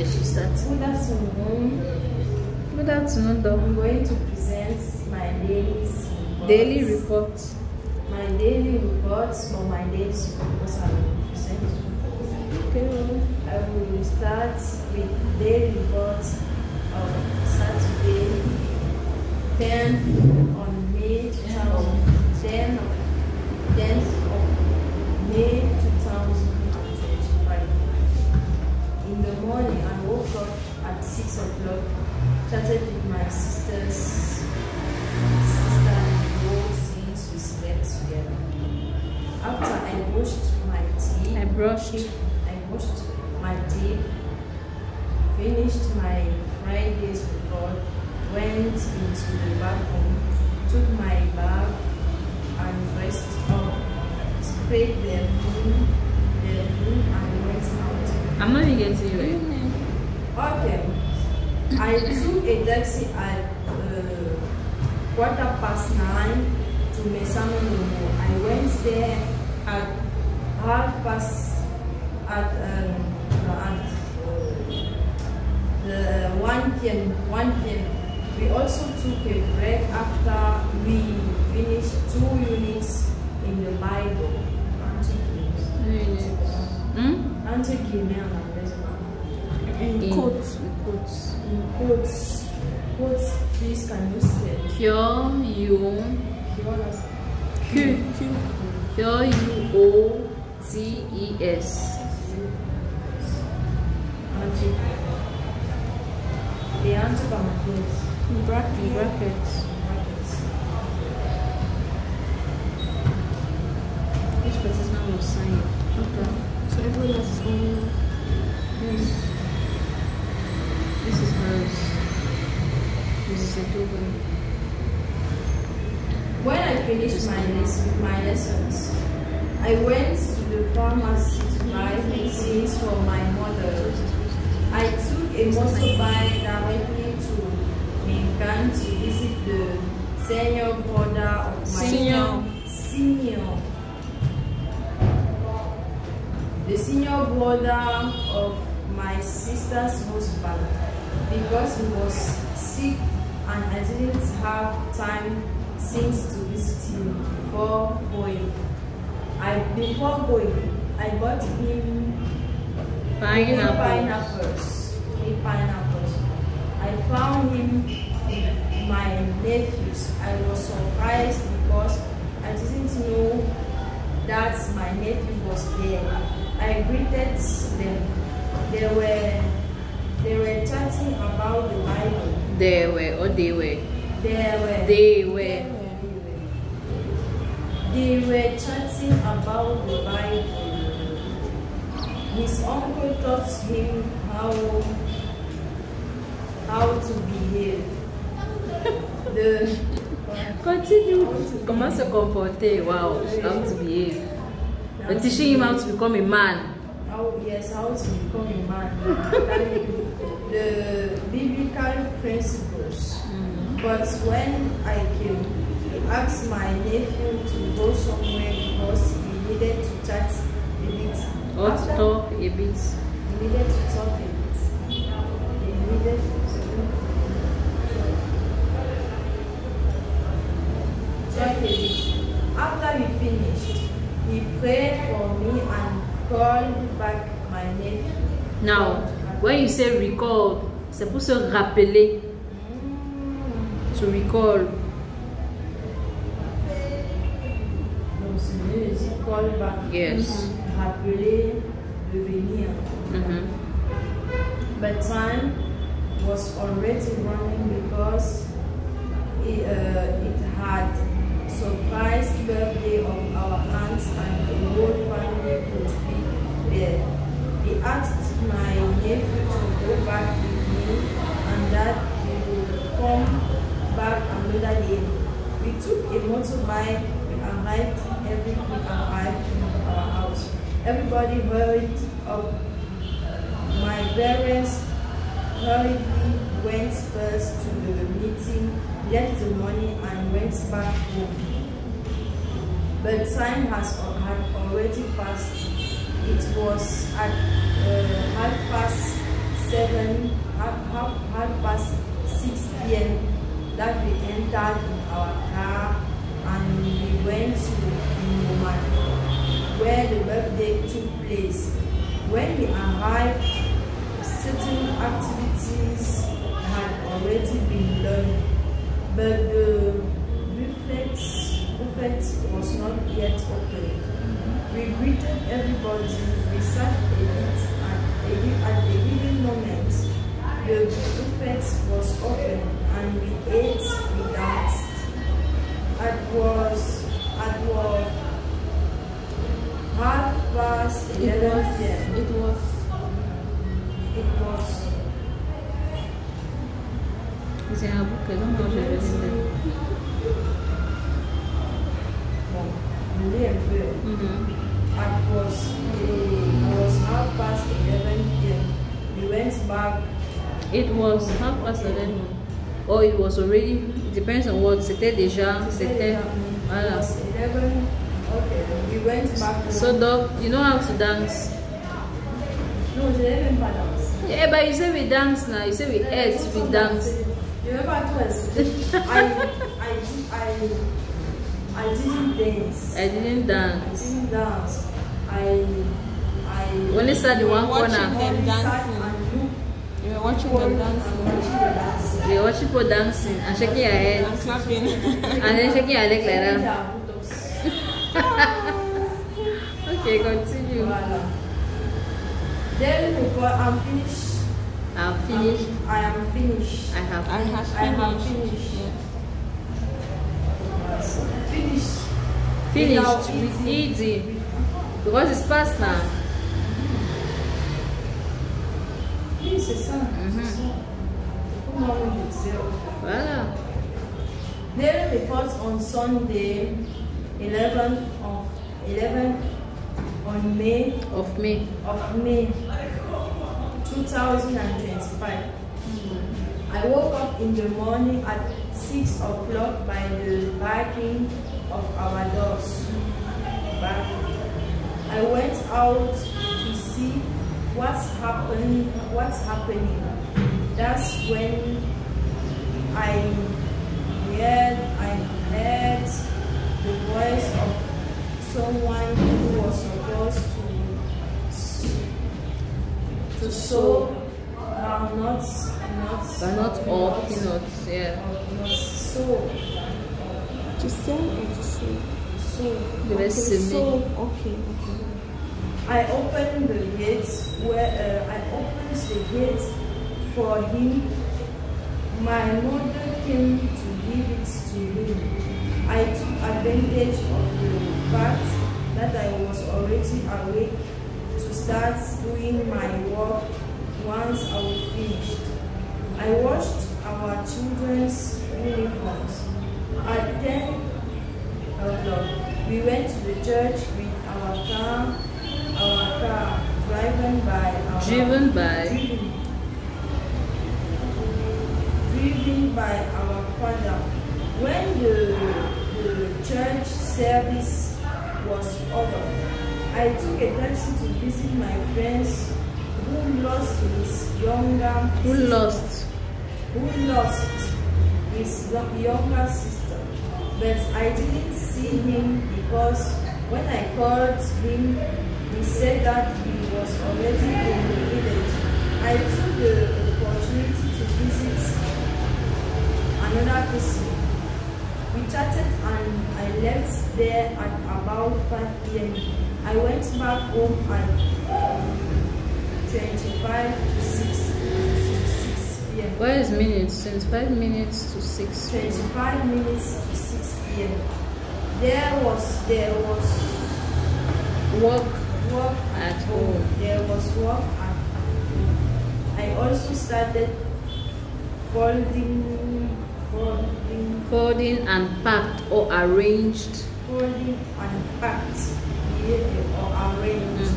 Okay, so start. Good afternoon. Good afternoon, Doc. I'm going to present my daily report. My daily reports for my days because I will present. Okay. I will start with daily reports of Saturday, 10th on May 2010 10th of May 2025. In the morning, I woke up at 6 o'clock, chatted with my sister since we slept together. After I brushed my teeth, finished my Friday's report, went into the bathroom, took my bath and dressed up, sprayed the room and went out. I'm not even getting you. Okay. I took a taxi at 9:15 to Mesama Nomo. I went there at 1 p.m. We also took a break after we finished 2 units in the Bible. In quotes. Please can you say? Q-U-O-T-E-S. The answer from quotes. In brackets. Each person will sign it. Okay. So everyone has his own. Yes. This is hers. This is a double. When I finished my lessons, I went to the pharmacy to buy medicines for my mother. I took a motorbike directly to Minkan to visit the senior brother of my the senior brother of my sister's husband, because he was sick and I didn't have time since to visit him before going. I bought him pineapples. I found him with my nephews. I was surprised because I didn't know that my nephew was there. I greeted them. They were chatting about the Bible. They were chatting about the Bible. His uncle taught him how to behave. Continue. Comment se comporter? Wow. How to behave. We're teaching him how to become a man. How to become a man. The biblical principles. But when I came, he asked my nephew to go somewhere because he needed to chat a bit. Or to talk a bit. He needed to talk a bit. After he finished, he prayed for me and called back my nephew. Now, when you say recall, c'est pour se rappeler. To recall. Donc, c'est call back. Yes. Rappeler, revenir. But time was already running because it had surprise birthday of our aunts and the whole family could be there. He asked my nephew to go back with me and that he would come back another day. We took a motorbike. We arrived in our house. Everybody hurried up. My parents hurriedly went first to the meeting, left the money and went back home. But time had already passed. It was at 7:30 activities had already been done, but the buffet was not yet open. We greeted everybody, we sat a bit at a given moment. The buffet was open and we ate, we danced. It was 11:30 p.m. It was. C'est un bouquet, donc moi je vais le Bon, it was 11:30 p.m. We went back. It was 11:30. Oh, it was already. It depends on what. C'était déjà. C'était. Voilà. 11. Okay. We went back. So, dog, you know how to dance? No, je n'ai même pas dansé. Yeah, but you say we dance now. You say we ate, we dance. You remember to explain? I didn't dance. I didn't dance. I only sat in one corner. them dancing. You were watching them dancing. We were watching people dancing and shaking your head. And clapping. And then shaking your leg like that. Okay, continue. Then I'm finished. I'm finished. I am finished. I have finished. Finished with eating. Because it's past now. Oui, c'est ça. Voilà. Daily report on Sunday, 11th on May Of me. 2025. I woke up in the morning at 6 o'clock by the barking of our dogs. I went out to see what's happening. That's when I heard the voice of someone who was supposed to sow nuts, But not all peanuts, yeah. Sow. To sell or to sow? Sow. The rest is me. Okay. I opened the gate for him. My mother came to give it to him. I took advantage of the fact that I was already awake to start doing my work once I was finished. I washed our children's uniforms. At 10 o'clock, we went to the church with our car driven by our father. When the church service was over, I took a taxi to visit my friends who lost his younger sister. But I didn't see him because when I called him, he said that he was already in the village. I took the opportunity to visit another person. We chatted and I left there at about 5 p.m. I went back home at 25 to 6 p.m. What is minutes? 25 minutes to 6. 25 minutes to 6 p.m. There was Work at home. There was work at home. I also started folding and packed or arranged. Folding and packed or arranged.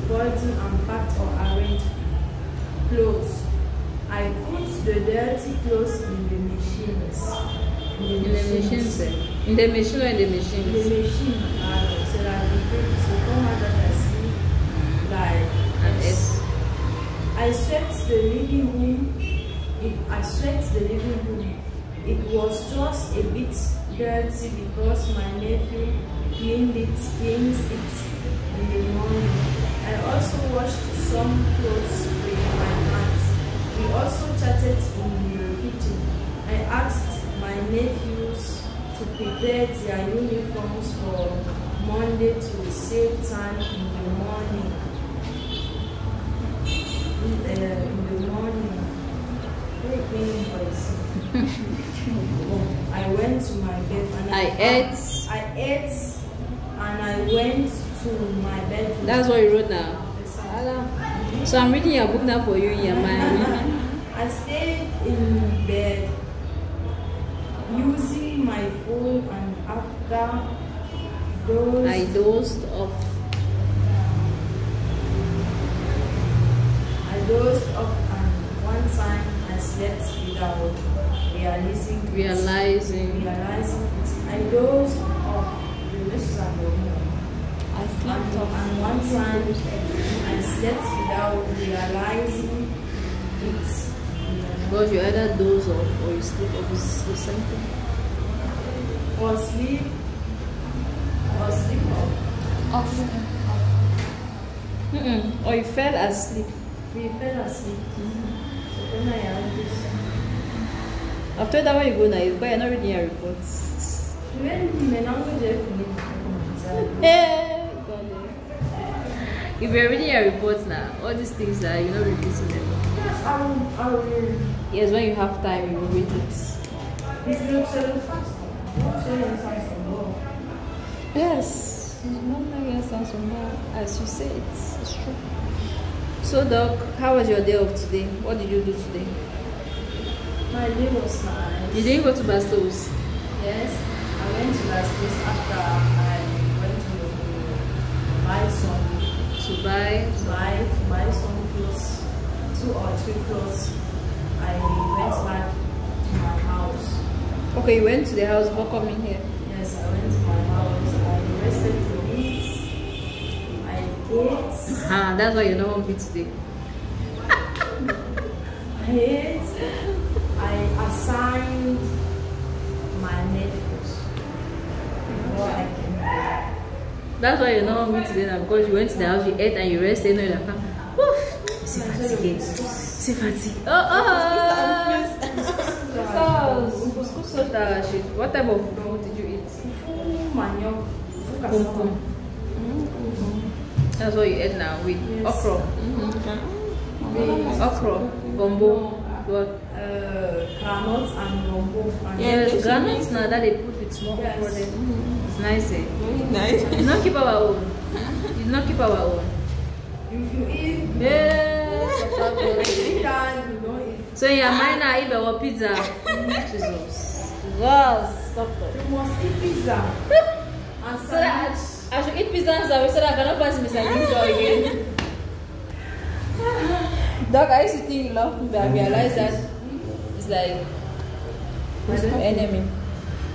Folding and packed or arranged clothes. I put the dirty clothes in the machines. In the machines. In the machine or in the machines? In the machine. So that the baby so come out that I see like and I swept the living room. It was just a bit dirty because my nephew cleaned it in the morning. I also washed some clothes with my hands. prepared their uniforms for Monday to save time in the morning. In the morning. Very clean voice. I went to my bed and I ate and I went to my bedroom. That's what you wrote now. So I'm reading your book now for you in your mind. I stayed in bed using my phone, and after those I dozed off. And one time I slept without realizing it. I dozed off. I slept off. And one time I slept without realizing it. Because you either doze off or you sleep off is the same thing. Or sleep off. Or you fell asleep. We fell asleep. So then I had this. After that, when you go now, you're not reading your reports. Hey, if you're reading your reports now, all these things that you're not repeating them. Yes, I will. Yes, when you have time, you will read it. Yes, as you say, it's true. So, Doc, how was your day of today? What did you do today? My day was nice. You didn't go to Bastos? Yes, I went to Bastos after I went to buy some. To buy some clothes, 2 or 3 clothes. I went back to my house. Okay, you went to the house before coming here? Yes, I went to my house. I rested to eat. I ate. That's why you're not hungry today. I ate. I assigned my nephews before I came here. That's why you're not hungry today now, because you went to the house, you ate and you rested, and you're like, woof, c'est fatigué. C'est fatigué. What type of food did you eat? Manioc. Pum. That's what you ate now with okra. Okra, gombo, what? Granules and gombo. Yes, granules now that they put with small okra there. It's nice, eh? Very nice. You did not keep our own. You did not keep our own. You eat. Yes. You don't eat. So in your mind now, eat our pizza. Jesus. Stop it. You must eat pizza. And So that I should eat pizza and salad so that I cannot pass Mr. Pizza again. Doc, I used to think you love me, but I realized that it's like who's my enemy.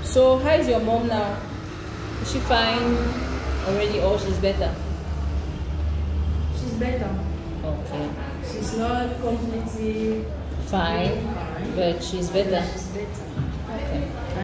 So how is your mom now? Is she fine already or she's better? she's better. Okay. She's not completely Fine, but she's better. She's better. Okay.